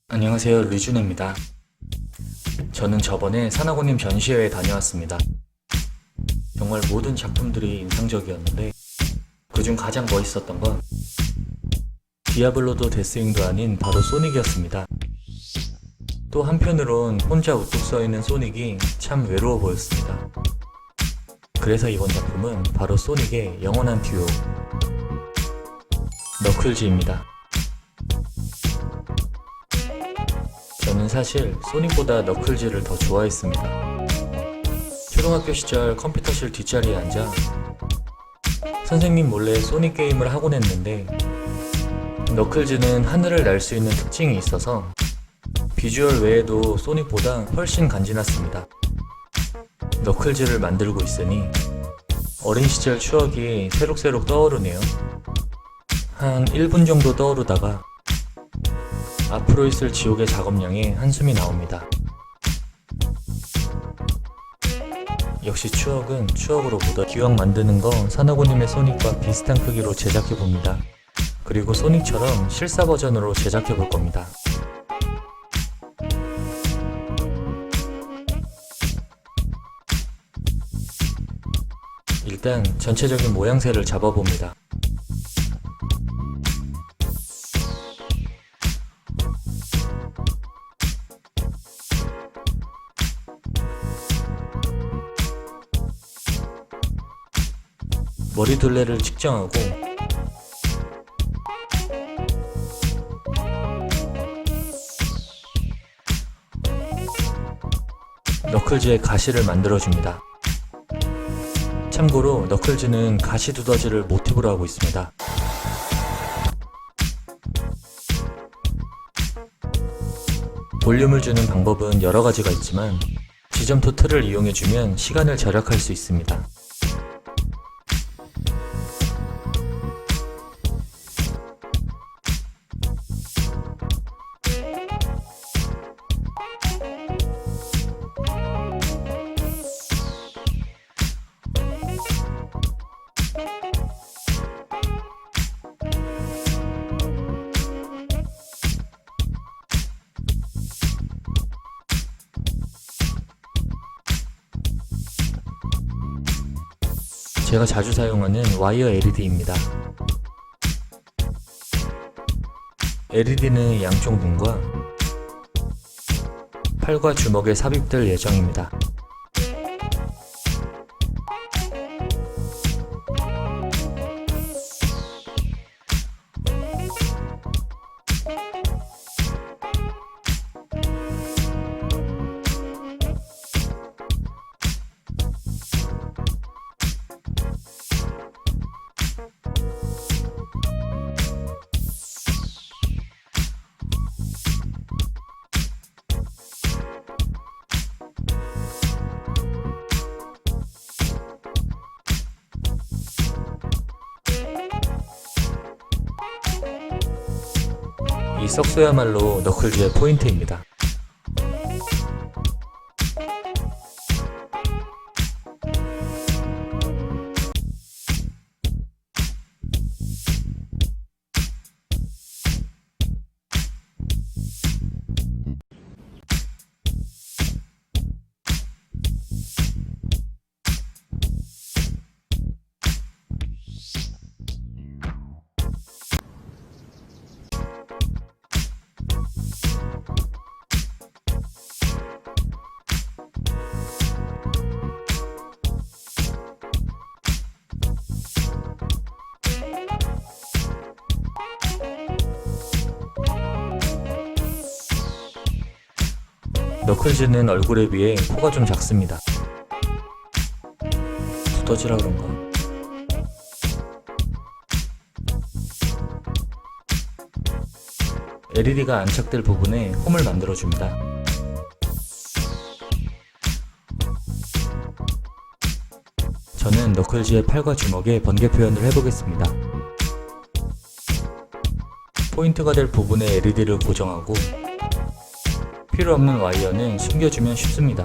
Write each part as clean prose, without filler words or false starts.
안녕하세요, 류준혜입니다. 저는 저번에 산하고님 전시회에 다녀왔습니다. 정말 모든 작품들이 인상적이었는데 그중 가장 멋있었던 건 디아블로도 데스윙도 아닌 바로 소닉이었습니다. 또 한편으론 혼자 우뚝 서있는 소닉이 참 외로워 보였습니다. 그래서 이번 작품은 바로 소닉의 영원한 듀오 너클즈입니다. 저는 사실 소닉보다 너클즈를 더 좋아했습니다. 초등학교 시절 컴퓨터실 뒷자리에 앉아 선생님 몰래 소닉 게임을 하곤 했는데 너클즈는 하늘을 날 수 있는 특징이 있어서 비주얼 외에도 소닉보다 훨씬 간지났습니다. 너클즈를 만들고 있으니 어린 시절 추억이 새록새록 떠오르네요. 한 1분 정도 떠오르다가 앞으로 있을 지옥의 작업량에 한숨이 나옵니다. 역시 추억은 추억으로 묻어 기왕 만드는 거 산하고님의 소닉과 비슷한 크기로 제작해봅니다. 그리고 소닉처럼 실사 버전으로 제작해볼 겁니다. 일단 전체적인 모양새를 잡아봅니다. 머리 둘레를 측정하고 너클즈의 가시를 만들어줍니다. 참고로 너클즈는 가시 두더지를 모티브로 하고 있습니다. 볼륨을 주는 방법은 여러 가지가 있지만 지점토 틀을 이용해주면 시간을 절약할 수 있습니다. 제가 자주 사용하는 와이어 LED입니다. LED는 양쪽 눈과 팔과 주먹에 삽입될 예정입니다. 이 썩소야말로 너클즈의 포인트입니다. 너클즈는 얼굴에 비해 코가 좀 작습니다. 두더지라 그런가? LED가 안착될 부분에 홈을 만들어줍니다. 저는 너클즈의 팔과 주먹에 번개 표현을 해보겠습니다. 포인트가 될 부분에 LED를 고정하고 필요 없는 와이어는 숨겨주면 쉽습니다.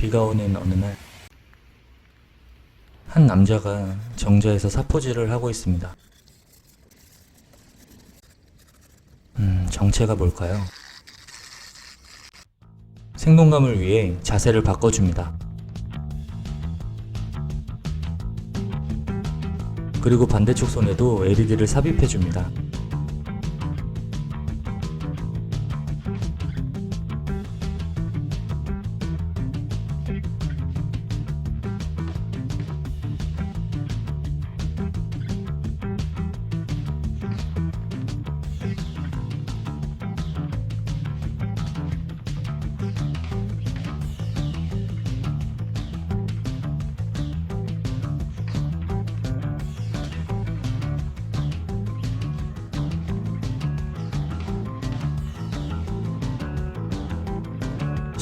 비가 오는 어느 날, 한 남자가 정자에서 사포질을 하고 있습니다. 정체가 뭘까요? 생동감을 위해 자세를 바꿔줍니다. 그리고 반대쪽 손에도 LED를 삽입해줍니다.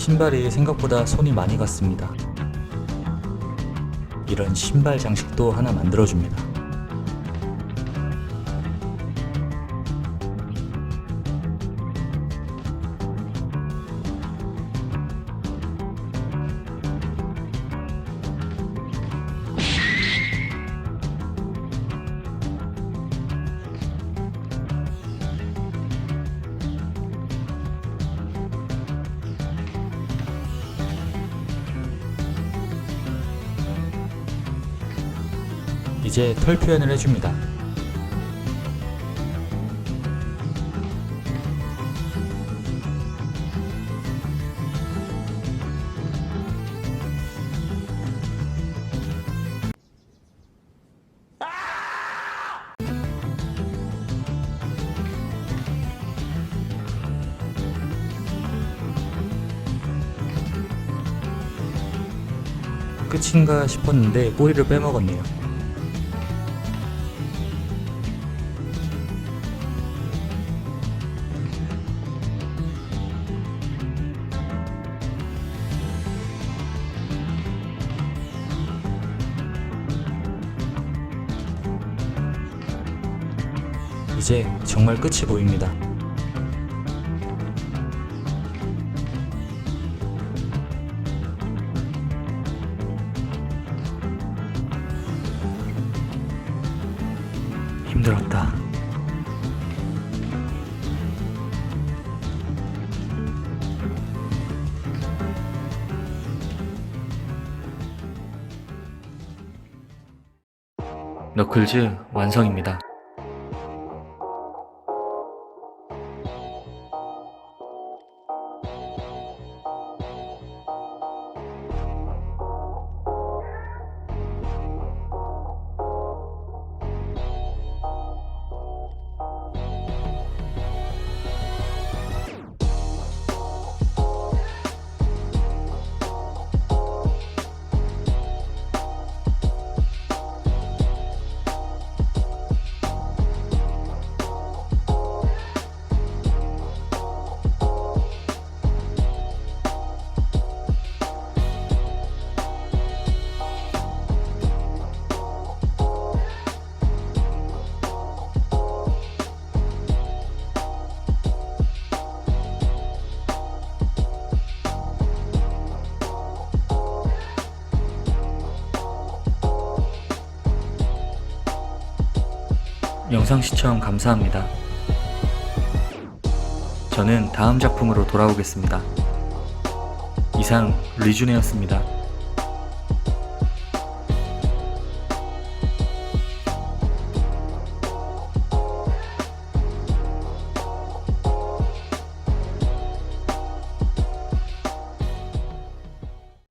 신발이 생각보다 손이 많이 갔습니다. 이런 신발 장식도 하나 만들어줍니다. 이제 털 표현을 해줍니다. 끝인가 싶었는데 꼬리를 빼먹었네요. 이제 정말 끝이 보입니다. 힘들었다. 너클즈 완성입니다. 영상 시청 감사합니다. 저는 다음 작품으로 돌아오겠습니다. 이상 리준이었습니다.